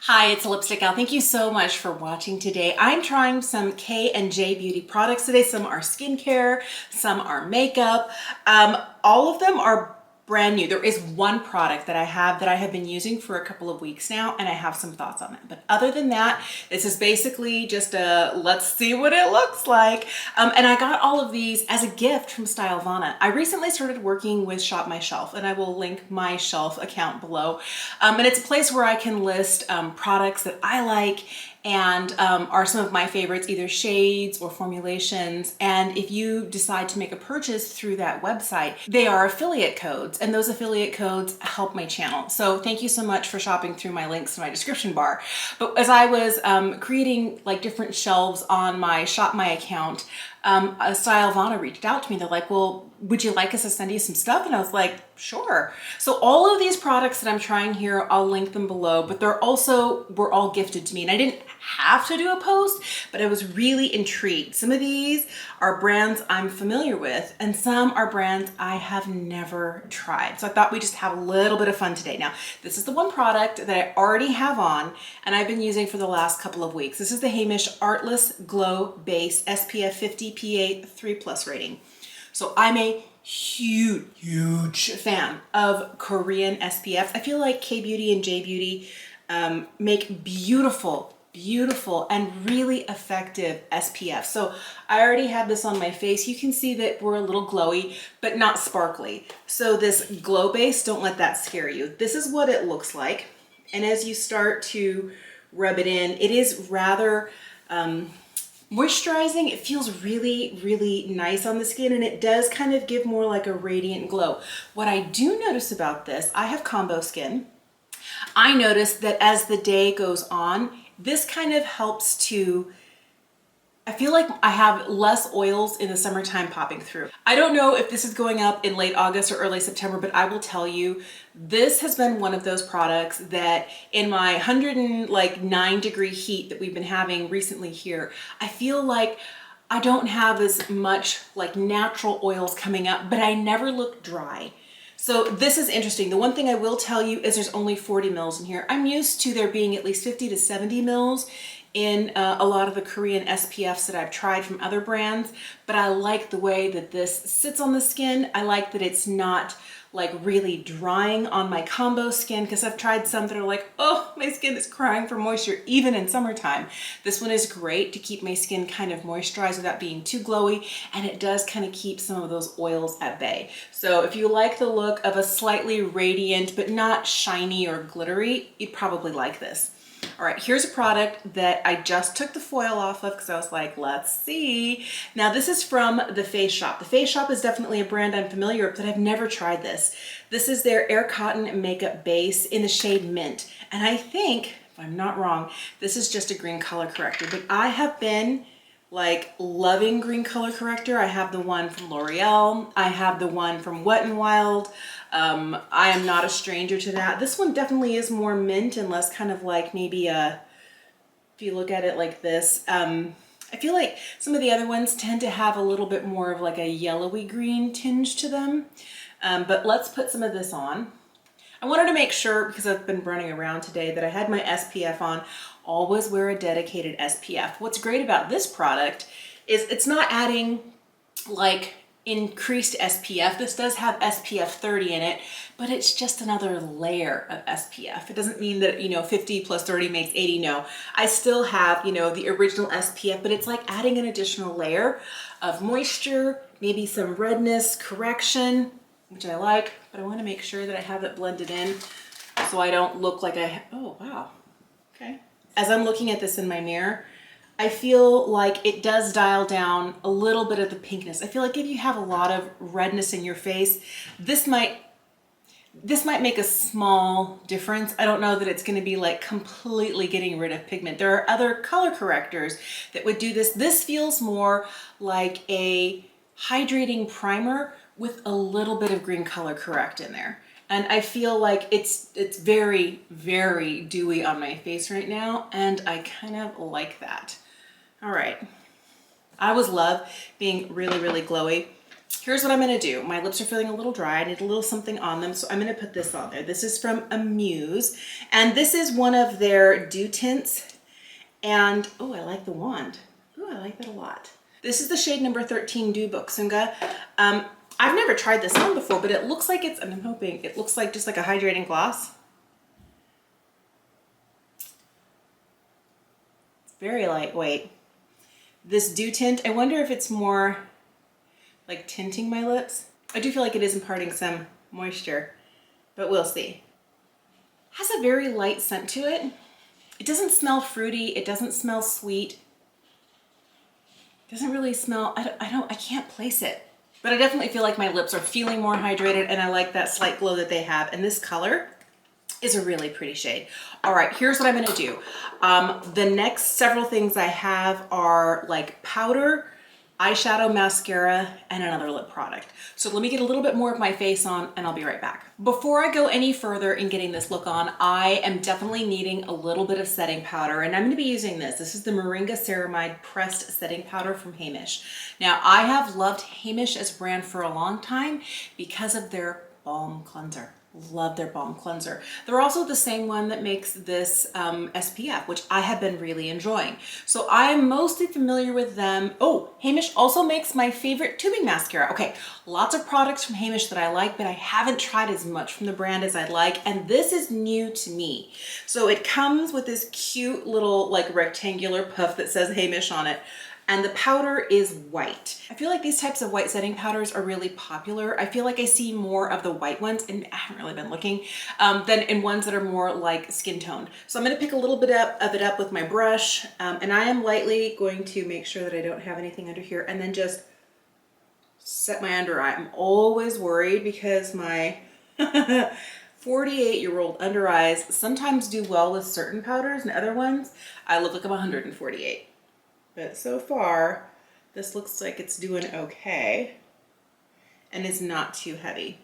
Hi, it's Lipstick Gal. Thank you so much for watching today. I'm trying some K&J beauty products today. Some are skincare, some are makeup. All of them are brand new. There is one product that I have been using for a couple of weeks now, and I have some thoughts on it. But other than that, this is basically just a let's see what it looks like. And I got all of these as a gift from Stylevanna. I recently started working with Shop My Shelf, and I will link my shelf account below. And it's a place where I can list products that I like and are some of my favorites, either shades or formulations. And if you decide to make a purchase through that website, they are affiliate codes, and those affiliate codes help my channel. So thank you so much for shopping through my links in my description bar. But as I was creating like different shelves on my Shop My account, Stylevanna reached out to me. They're like, well, would you like us to send you some stuff? And I was like, sure. So all of these products that I'm trying here, I'll link them below, but were all gifted to me. And I didn't have to do a post, but I was really intrigued. Some of these are brands I'm familiar with, and some are brands I have never tried. So I thought we'd just have a little bit of fun today. Now, this is the one product that I already have on, and I've been using for the last couple of weeks. This is the Hamish Artless Glow Base SPF 50 PA 3+ rating. So I'm a huge fan of Korean SPF. I feel like K-Beauty and J-Beauty make beautiful and really effective SPF. So I already have this on my face. You can see that we're a little glowy, but not sparkly. So this glow base, don't let that scare you. This is what it looks like. And as you start to rub it in, it is rather moisturizing. It feels really nice on the skin, and it does kind of give more like a radiant glow. What I do notice about this, I have combo skin. I notice that as the day goes on, this kind of helps to, I feel like I have less oils in the summertime popping through. I don't know if this is going up in late August or early September, but I will tell you, this has been one of those products that in my 109-degree heat that we've been having recently here, I feel like I don't have as much like natural oils coming up, but I never look dry. So this is interesting. The one thing I will tell you is there's only 40 mils in here. I'm used to there being at least 50 to 70 mils in a lot of the Korean SPFs that I've tried from other brands, but I like the way that this sits on the skin. I like that it's not like really drying on my combo skin, because I've tried some that are like, oh, my skin is crying for moisture even in summertime. This one is great to keep my skin kind of moisturized without being too glowy, and it does kind of keep some of those oils at bay. So if you like the look of a slightly radiant but not shiny or glittery, you'd probably like this. All right, here's a product that I just took the foil off of because I was like, let's see. Now this is from The Face Shop. The Face Shop is definitely a brand I'm familiar with, but I've never tried this. This is their Air Cotton Makeup Base in the shade Mint. And I think, if I'm not wrong, this is just a green color corrector, but I have been like loving green color corrector. I have the one from L'Oreal. I have the one from Wet n Wild. I am not a stranger to that. This one definitely is more mint and less kind of like maybe if you look at it like this, I feel like some of the other ones tend to have a little bit more of like a yellowy green tinge to them. But let's put some of this on. I wanted to make sure, because I've been running around today, that I had my SPF on. Always wear a dedicated SPF. What's great about this product is it's not adding like increased SPF. This does have SPF 30 in it, but it's just another layer of SPF. It doesn't mean that, 50 plus 30 makes 80. No, I still have, the original SPF, but it's like adding an additional layer of moisture, maybe some redness correction, which I like, but I want to make sure that I have it blended in so I don't look like oh, wow. Okay. As I'm looking at this in my mirror, I feel like it does dial down a little bit of the pinkness. I feel like if you have a lot of redness in your face, this might make a small difference. I don't know that it's going to be like completely getting rid of pigment. There are other color correctors that would do this. This feels more like a hydrating primer with a little bit of green color correct in there. And I feel like it's very dewy on my face right now, and I kind of like that. All right. I always love being really glowy. Here's what I'm gonna do. My lips are feeling a little dry. I need a little something on them, so I'm gonna put this on there. This is from Amuse, and this is one of their dew tints. And, oh, I like the wand. Oh, I like that a lot. This is the shade number 13 Dew Boksunga. I've never tried this on before, but it looks like it's, and I'm hoping, it looks like just like a hydrating gloss. It's very lightweight. This dew tint, I wonder if it's more like tinting my lips. I do feel like it is imparting some moisture, but we'll see. Has a very light scent to it. It doesn't smell fruity. It doesn't smell sweet. It doesn't really smell, I can't place it. But I definitely feel like my lips are feeling more hydrated, and I like that slight glow that they have. And this color is a really pretty shade. All right, here's what I'm gonna do. The next several things I have are like powder, eyeshadow, mascara, and another lip product. So let me get a little bit more of my face on and I'll be right back. Before I go any further in getting this look on, I am definitely needing a little bit of setting powder, and I'm gonna be using this. This is the Moringa Ceramide Pressed Setting Powder from Hamish. Now, I have loved Hamish as a brand for a long time because of their balm cleanser. Love their balm cleanser. They're also the same one that makes this SPF, which I have been really enjoying. So I'm mostly familiar with them. Oh, Hamish also makes my favorite tubing mascara. Okay, lots of products from Hamish that I like, but I haven't tried as much from the brand as I'd like, and this is new to me. So it comes with this cute little like rectangular puff that says Hamish on it. And the powder is white. I feel like these types of white setting powders are really popular. I feel like I see more of the white ones, and I haven't really been looking, than in ones that are more like skin toned. So I'm gonna pick a little bit of it up with my brush, and I am lightly going to make sure that I don't have anything under here, and then just set my under eye. I'm always worried because my 48-year-old under eyes sometimes do well with certain powders, and other ones, I look like I'm 148. But so far, this looks like it's doing okay and is not too heavy.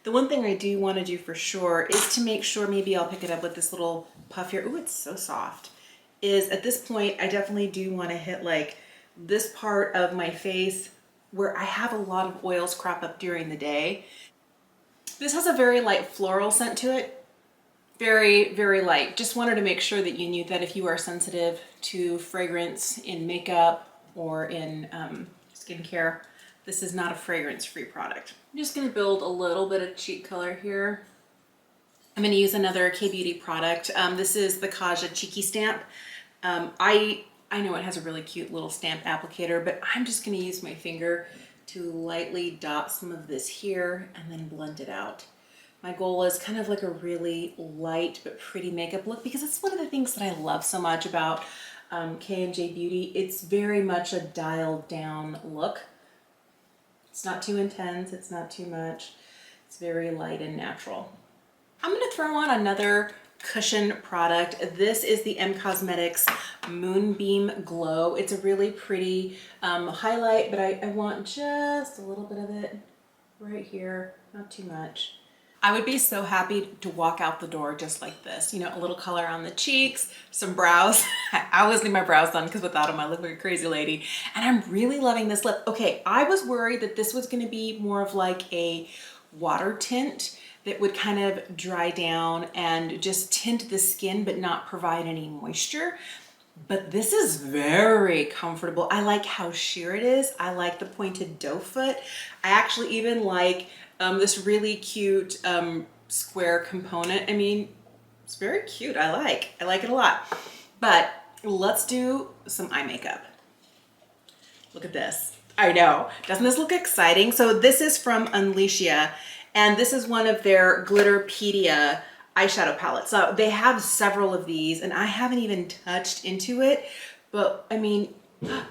The one thing I do want to do for sure is to make sure, maybe I'll pick it up with this little puff here. Ooh, it's so soft. Is at this point, I definitely do want to hit like this part of my face where I have a lot of oils crop up during the day. This has a very light floral scent to it. Very, very light. Just wanted to make sure that you knew that if you are sensitive to fragrance in makeup or in skincare, this is not a fragrance-free product. I'm just gonna build a little bit of cheek color here. I'm gonna use another K-Beauty product. This is the Kaja Cheeky Stamp. I know it has a really cute little stamp applicator, but I'm just gonna use my finger to lightly dot some of this here and then blend it out. My goal is kind of like a really light but pretty makeup look, because it's one of the things that I love so much about K&J Beauty. It's very much a dialed down look. It's not too intense, it's not too much. It's very light and natural. I'm gonna throw on another cushion product. This is the M Cosmetics Moonbeam Glow. It's a really pretty highlight, but I want just a little bit of it right here, not too much. I would be so happy to walk out the door just like this, you know, a little color on the cheeks, some brows. I always need my brows done because without them I look like a crazy lady. And I'm really loving this lip. Okay, I was worried that this was going to be more of like a water tint that would kind of dry down and just tint the skin but not provide any moisture. But this is very comfortable. I like how sheer it is. I like the pointed doe foot. I actually even like this really cute square component. I mean, it's very cute. I like it a lot. But let's do some eye makeup. Look at this. I know. Doesn't this look exciting? So this is from Unleashia, and this is one of their Glitterpedia eyeshadow palettes. So they have several of these, and I haven't even touched into it. But I mean,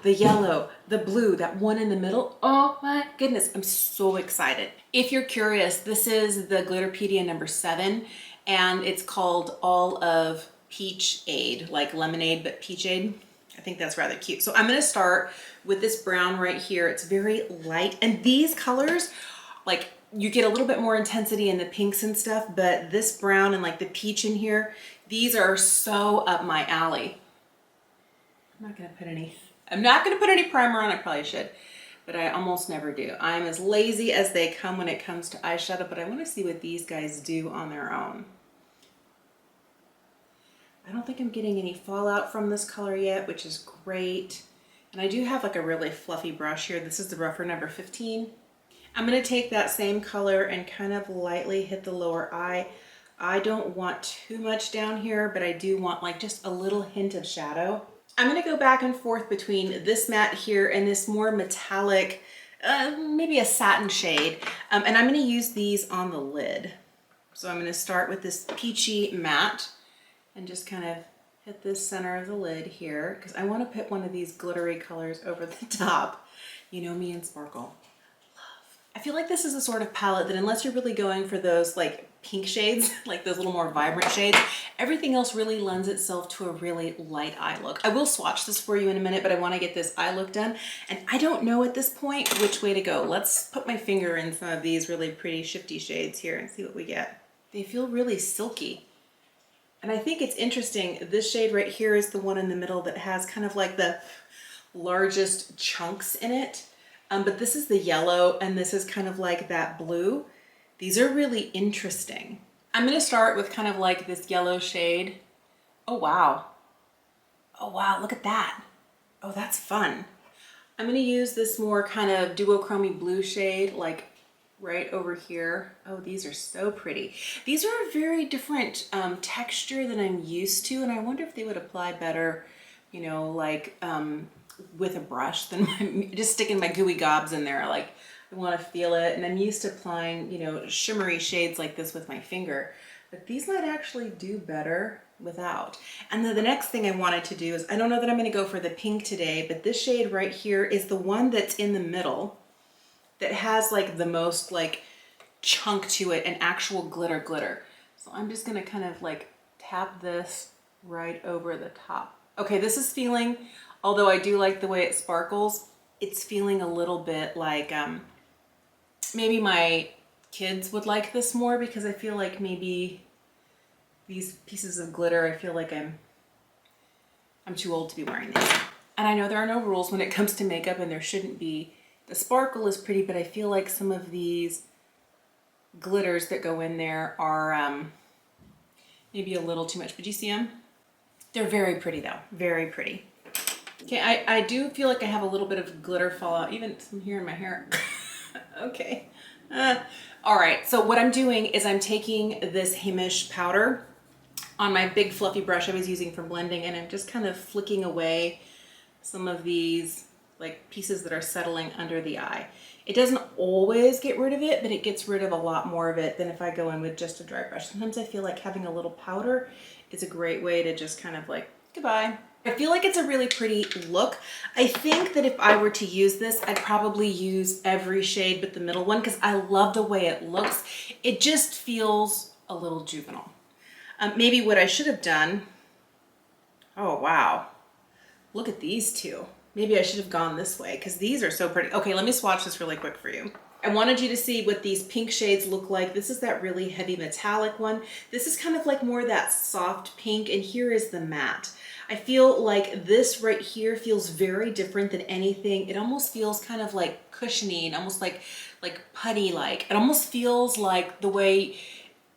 the yellow, the blue, that one in the middle. Oh my goodness, I'm so excited. If you're curious, this is the Glitterpedia number 7, and it's called All of Peach Aid, like lemonade, but peach aid. I think that's rather cute. So I'm gonna start with this brown right here. It's very light, and these colors, like, you get a little bit more intensity in the pinks and stuff, but this brown and like the peach in here, these are so up my alley. I'm not gonna put any primer on, I probably should. but I almost never do. I'm as lazy as they come when it comes to eyeshadow, but I want to see what these guys do on their own. I don't think I'm getting any fallout from this color yet, which is great. And I do have like a really fluffy brush here. This is the rougher number 15. I'm going to take that same color and kind of lightly hit the lower eye. I don't want too much down here, but I do want like just a little hint of shadow. I'm going to go back and forth between this matte here and this more metallic, maybe a satin shade. And I'm going to use these on the lid. So I'm going to start with this peachy matte and just kind of hit this center of the lid here, because I want to put one of these glittery colors over the top. You know me and sparkle. Love. I feel like this is a sort of palette that unless you're really going for those like pink shades, like those little more vibrant shades, everything else really lends itself to a really light eye look. I will swatch this for you in a minute, but I want to get this eye look done. And I don't know at this point which way to go. Let's put my finger in some of these really pretty shifty shades here and see what we get. They feel really silky. And I think it's interesting, this shade right here is the one in the middle that has kind of like the largest chunks in it. But this is the yellow and this is kind of like that blue. These are really interesting. I'm gonna start with kind of like this yellow shade. Oh wow. Oh wow, look at that. Oh, that's fun. I'm gonna use this more kind of duochromy blue shade, like right over here. Oh, these are so pretty. These are a very different texture than I'm used to, and I wonder if they would apply better, you know, like with a brush than just sticking my gooey gobs in there. Like I want to feel it, and I'm used to applying, you know, shimmery shades like this with my finger, but these might actually do better without. And then the next thing I wanted to do is, I don't know that I'm going to go for the pink today, but this shade right here is the one that's in the middle that has like the most like chunk to it and actual glitter. So I'm just gonna kind of like tap this right over the top. Okay, this is feeling, although I do like the way it sparkles, it's feeling a little bit like maybe my kids would like this more, because I feel like maybe these pieces of glitter, I feel like I'm too old to be wearing these. And I know there are no rules when it comes to makeup, and there shouldn't be. The sparkle is pretty, but I feel like some of these glitters that go in there are maybe a little too much. But you see them? They're very pretty though, very pretty. Okay, I do feel like I have a little bit of glitter fallout, even some here in my hair. Okay. All right, so what I'm doing is I'm taking this Hamish powder on my big fluffy brush I was using for blending, and I'm just kind of flicking away some of these like pieces that are settling under the eye. It doesn't always get rid of it, but it gets rid of a lot more of it than if I go in with just a dry brush. Sometimes I feel like having a little powder is a great way to just kind of like, goodbye. I feel like it's a really pretty look. I think that if I were to use this, I'd probably use every shade but the middle one, because I love the way it looks. It just feels a little juvenile. Maybe what I should have done, oh wow, look at these two. Maybe I should have gone this way, because these are so pretty. Okay, let me swatch this really quick for you. I wanted you to see what these pink shades look like. This is that really heavy metallic one. This is kind of like more that soft pink, and here is the matte. I feel like this right here feels very different than anything. It almost feels kind of like cushiony and almost like putty-like. It almost feels like the way,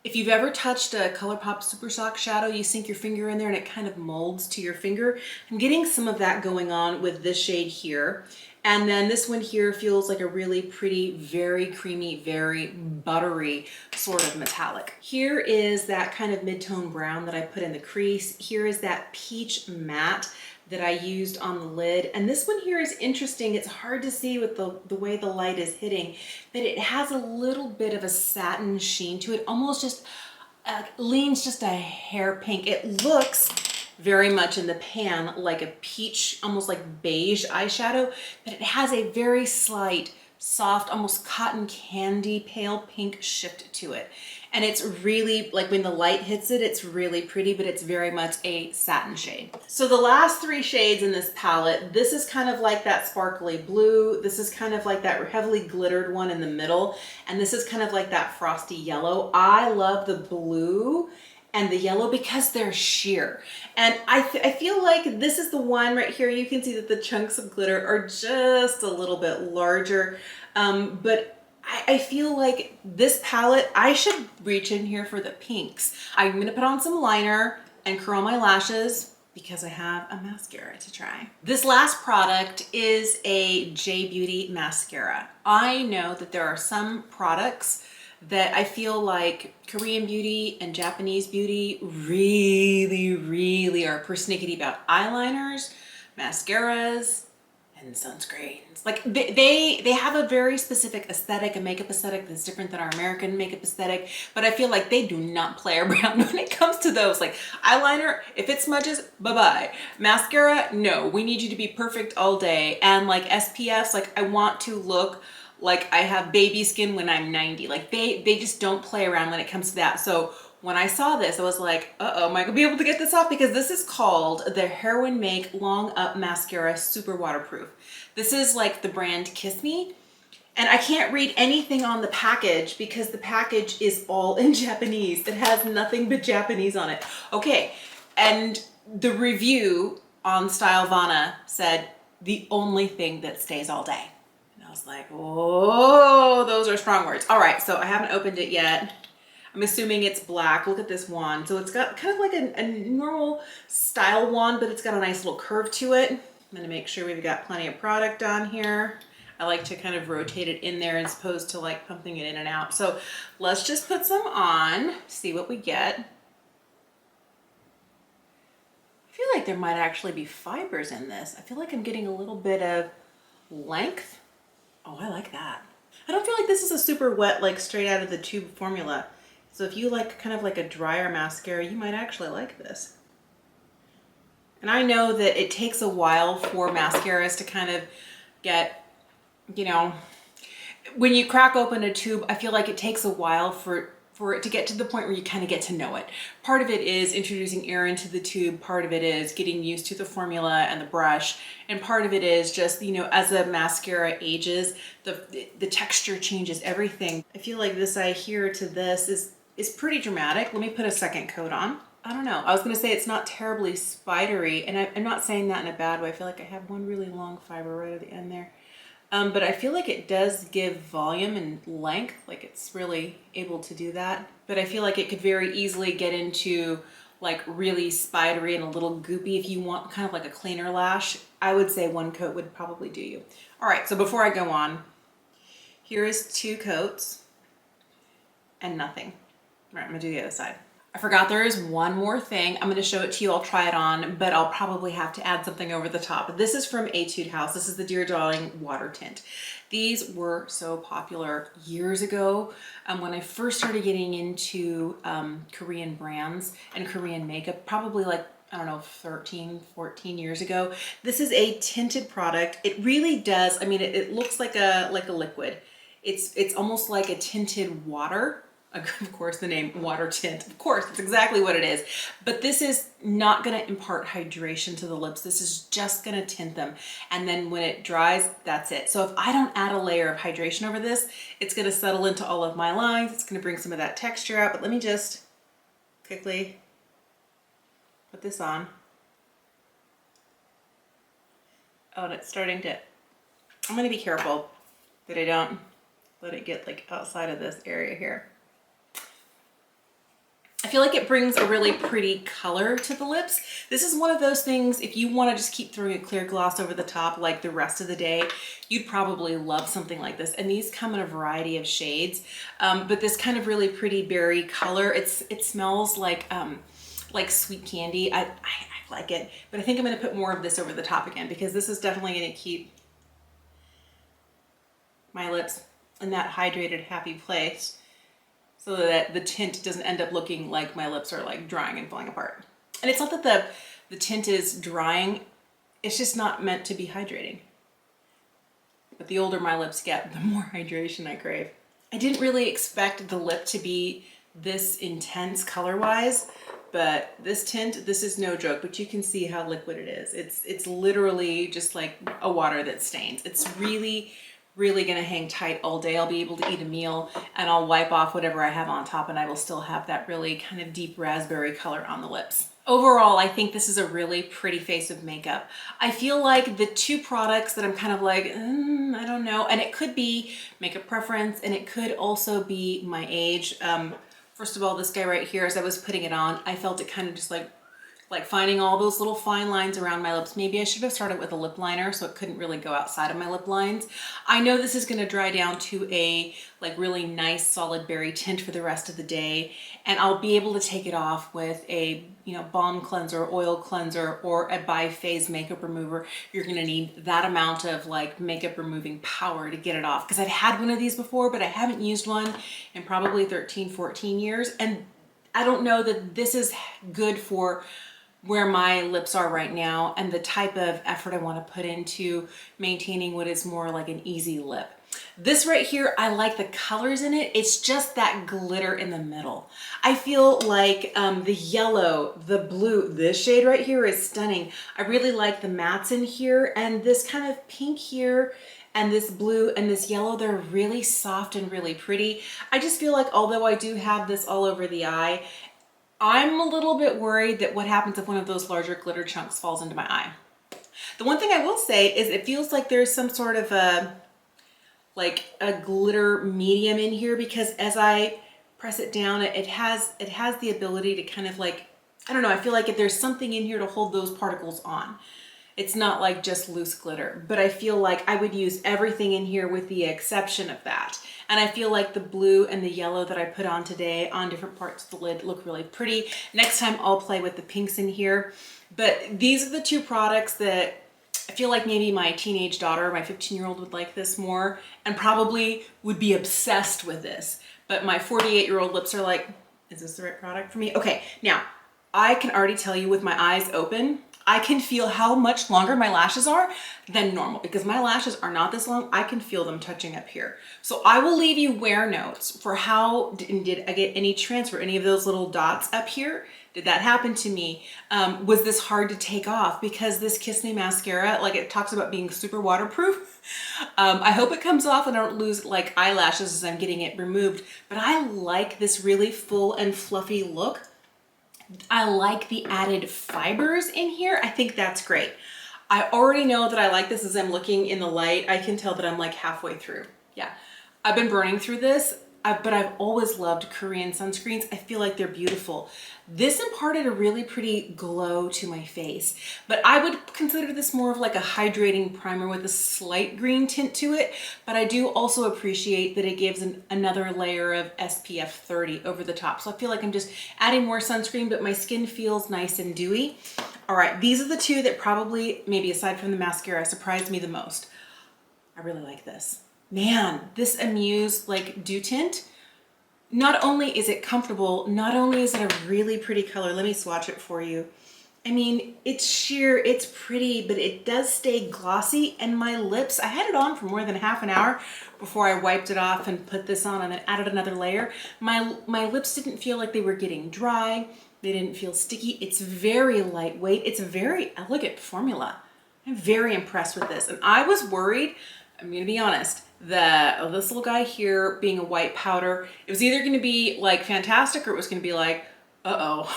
if you've ever touched a ColourPop Super Sock shadow, you sink your finger in there and it kind of molds to your finger. I'm getting some of that going on with this shade here. And then this one here feels like a really pretty, very creamy, very buttery sort of metallic. Here is that kind of mid-tone brown that I put in the crease. Here is that peach matte that I used on the lid. And this one here is interesting. It's hard to see with the way the light is hitting, but it has a little bit of a satin sheen to it, almost just leans just a hair pink. It looks very much in the pan like a peach, almost like beige eyeshadow, but it has a very slight, soft, almost cotton candy, pale pink shift to it. And it's really, like when the light hits it, it's really pretty, but it's very much a satin shade. So the last three shades in this palette, this is kind of like that sparkly blue, this is kind of like that heavily glittered one in the middle, and this is kind of like that frosty yellow. I love the blue and the yellow because they're sheer. And I feel like this is the one right here. You can see that the chunks of glitter are just a little bit larger. But I feel like this palette, I should reach in here for the pinks. I'm gonna put on some liner and curl my lashes because I have a mascara to try. This last product is a J Beauty mascara. I know that there are some products that I feel like Korean beauty and Japanese beauty really are persnickety about eyeliners, mascaras, and sunscreens. Like they have a very specific aesthetic, a makeup aesthetic that's different than our American makeup aesthetic, but I feel like they do not play around when it comes to those. Like eyeliner, if it smudges, bye-bye. Mascara, no, we need you to be perfect all day. And like SPFs, like I want to look like I have baby skin when I'm 90. Like they just don't play around when it comes to that. So when I saw this, I was like, uh-oh, am I gonna be able to get this off? Because this is called the Heroin Make Long Up Mascara Super Waterproof. This is like the brand Kiss Me. And I can't read anything on the package because the package is all in Japanese. It has nothing but Japanese on it. Okay, and the review on Stylevanna said the only thing that stays all day. I was like, oh, those are strong words. All right, so I haven't opened it yet. I'm assuming it's black. Look at this wand. So it's got kind of like a normal style wand, but it's got a nice little curve to it. I'm gonna make sure we've got plenty of product on here. I like to kind of rotate it in there as opposed to like pumping it in and out. So let's just put some on, see what we get. I feel like there might actually be fibers in this. I feel like I'm getting a little bit of length. Oh, I like that. I don't feel like this is a super wet, like straight out of the tube formula. So if you like kind of like a drier mascara, you might actually like this. And I know that it takes a while for mascaras to kind of get, you know, when you crack open a tube, I feel like it takes a while for it to get to the point where you kind of get to know it. Part of it is introducing air into the tube, part of it is getting used to the formula and the brush, and part of it is just, you know, as the mascara ages, the texture changes everything. I feel like this eye here to this is pretty dramatic. Let me put a second coat on. I don't know. I was gonna say it's not terribly spidery, and I'm not saying that in a bad way. I feel like I have one really long fiber right at the end there. But I feel like it does give volume and length, like it's really able to do that. But I feel like it could very easily get into like really spidery and a little goopy. If you want kind of like a cleaner lash, I would say one coat would probably do you. All right, so before I go on, here is 2 coats and nothing. All right, I'm gonna do the other side. I forgot there is one more thing. I'm gonna show it to you, I'll try it on, but I'll probably have to add something over the top. This is from Etude House. This is the Dear Darling Water Tint. These were so popular years ago when I first started getting into Korean brands and Korean makeup, probably like, I don't know, 13, 14 years ago. This is a tinted product. It really does, I mean, it looks like a liquid. It's almost like a tinted water. Of course, the name water tint, of course, it's exactly what it is. But this is not gonna impart hydration to the lips. This is just gonna tint them. And then when it dries, that's it. So if I don't add a layer of hydration over this, it's gonna settle into all of my lines. It's gonna bring some of that texture out. But let me just quickly put this on. Oh, and it's starting to, I'm gonna be careful that I don't let it get like outside of this area here. I feel like it brings a really pretty color to the lips. This is one of those things, if you want to just keep throwing a clear gloss over the top like the rest of the day, you'd probably love something like this. And these come in a variety of shades, but this kind of really pretty berry color, it smells like sweet candy. I like it, but I think I'm going to put more of this over the top again because this is definitely going to keep my lips in that hydrated, happy place, so that the tint doesn't end up looking like my lips are like drying and falling apart. And it's not that the tint is drying, it's just not meant to be hydrating. But the older my lips get, the more hydration I crave. I didn't really expect the lip to be this intense color-wise, but this tint, this is no joke, but you can see how liquid it is. It's literally just like a water that stains. It's really really gonna hang tight all day. I'll be able to eat a meal and I'll wipe off whatever I have on top and I will still have that really kind of deep raspberry color on the lips. Overall, I think this is a really pretty face of makeup. I feel like the two products that I'm kind of like, I don't know, and it could be makeup preference and it could also be my age. First of all, this guy right here, as I was putting it on, I felt it kind of just like finding all those little fine lines around my lips. Maybe I should have started with a lip liner so it couldn't really go outside of my lip lines. I know this is gonna dry down to a like really nice solid berry tint for the rest of the day, and I'll be able to take it off with a balm cleanser, oil cleanser, or a bi-phase makeup remover. You're gonna need that amount of like makeup removing power to get it off, because I've had one of these before, but I haven't used one in probably 13, 14 years, and I don't know that this is good for where my lips are right now and the type of effort I want to put into maintaining what is more like an easy lip. This right here, I like the colors in it. It's just that glitter in the middle. I feel like the yellow, the blue, this shade right here is stunning. I really like the mattes in here, and this kind of pink here and this blue and this yellow, they're really soft and really pretty. I just feel like although I do have this all over the eye, I'm a little bit worried that what happens if one of those larger glitter chunks falls into my eye. The one thing I will say is it feels like there's some sort of a glitter medium in here, because as I press it down, it has the ability to kind of like, I don't know, I feel like if there's something in here to hold those particles on. It's not like just loose glitter, but I feel like I would use everything in here with the exception of that. And I feel like the blue and the yellow that I put on today on different parts of the lid look really pretty. Next time I'll play with the pinks in here. But these are the two products that I feel like maybe my teenage daughter, my 15-year-old would like this more and probably would be obsessed with this. But my 48-year-old lips are like, is this the right product for me? Okay, now I can already tell you with my eyes open, I can feel how much longer my lashes are than normal, because my lashes are not this long. I can feel them touching up here. So I will leave you wear notes for how did I get any transfer, any of those little dots up here. Did that happen to me? Was this hard to take off? Because this Kiss Me mascara, like it talks about being super waterproof. I hope it comes off and I don't lose like eyelashes as I'm getting it removed, but I like this really full and fluffy look. I like the added fibers in here. I think that's great. I already know that I like this as I'm looking in the light. I can tell that I'm like halfway through. Yeah, I've been burning through this, but I've always loved Korean sunscreens. I feel like they're beautiful. This imparted a really pretty glow to my face, but I would consider this more of like a hydrating primer with a slight green tint to it. But I do also appreciate that it gives another layer of SPF 30 over the top. So I feel like I'm just adding more sunscreen, but my skin feels nice and dewy. All right, these are the two that probably, maybe aside from the mascara, surprised me the most. I really like this. Man, this Amuse Dew Tint, not only is it comfortable, not only is it a really pretty color, let me swatch it for you. I mean, it's sheer, it's pretty, but it does stay glossy, and my lips, I had it on for more than half an hour before I wiped it off and put this on and then added another layer. My lips didn't feel like they were getting dry. They didn't feel sticky. It's very lightweight. It's a very elegant formula. I'm very impressed with this. And I was worried, I'm gonna be honest, that this little guy here being a white powder, it was either gonna be like fantastic or it was gonna be like, uh-oh.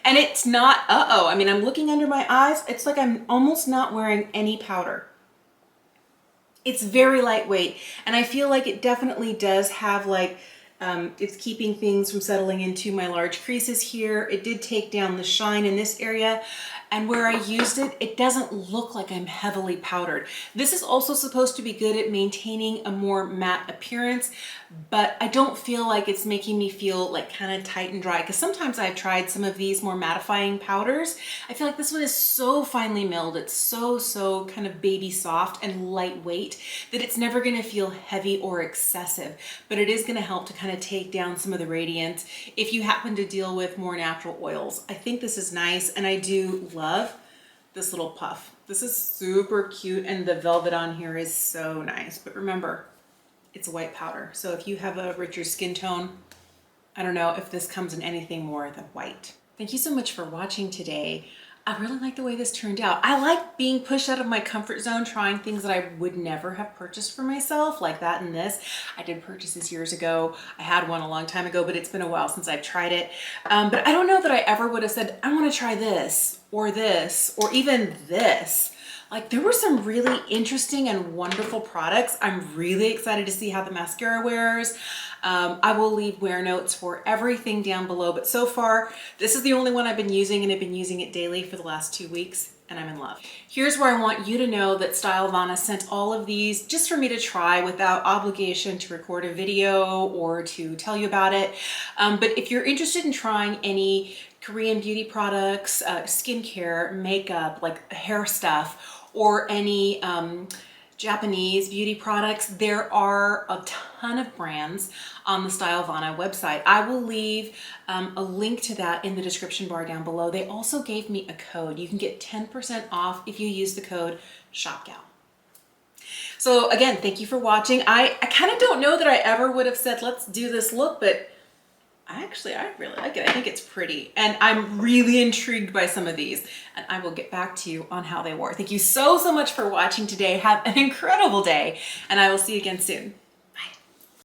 And it's not uh-oh. I mean, I'm looking under my eyes. It's like I'm almost not wearing any powder. It's very lightweight. And I feel like it definitely does have like, it's keeping things from settling into my large creases here. It did take down the shine in this area. And where I used it, it doesn't look like I'm heavily powdered. This is also supposed to be good at maintaining a more matte appearance, but I don't feel like it's making me feel like kind of tight and dry, because sometimes I've tried some of these more mattifying powders. I feel like this one is so finely milled. It's so kind of baby soft and lightweight that it's never gonna feel heavy or excessive, but it is gonna help to kind of take down some of the radiance if you happen to deal with more natural oils. I think this is nice, and I do love this little puff. This is super cute, and the velvet on here is so nice. But remember, it's a white powder. So if you have a richer skin tone, I don't know if this comes in anything more than white. Thank you so much for watching today. I really like the way this turned out. I like being pushed out of my comfort zone, trying things that I would never have purchased for myself, like that and this. I did purchase this years ago. I had one a long time ago, but it's been a while since I've tried it. But I don't know that I ever would have said, I want to try this, or even this. Like, there were some really interesting and wonderful products. I'm really excited to see how the mascara wears. I will leave wear notes for everything down below, but so far, this is the only one I've been using, and I've been using it daily for the last 2 weeks, and I'm in love. Here's where I want you to know that Stylevanna sent all of these just for me to try without obligation to record a video or to tell you about it. But if you're interested in trying any Korean beauty products, skincare, makeup, like hair stuff, or any Japanese beauty products, there are a ton of brands on the Stylevanna website. I will leave a link to that in the description bar down below. They also gave me a code. You can get 10% off if you use the code SHOPGAL. So again, thank you for watching. I kind of don't know that I ever would have said, let's do this look, but I really like it. I think it's pretty, and I'm really intrigued by some of these, and I will get back to you on how they wore. Thank you so much for watching today. Have an incredible day, and I will see you again soon.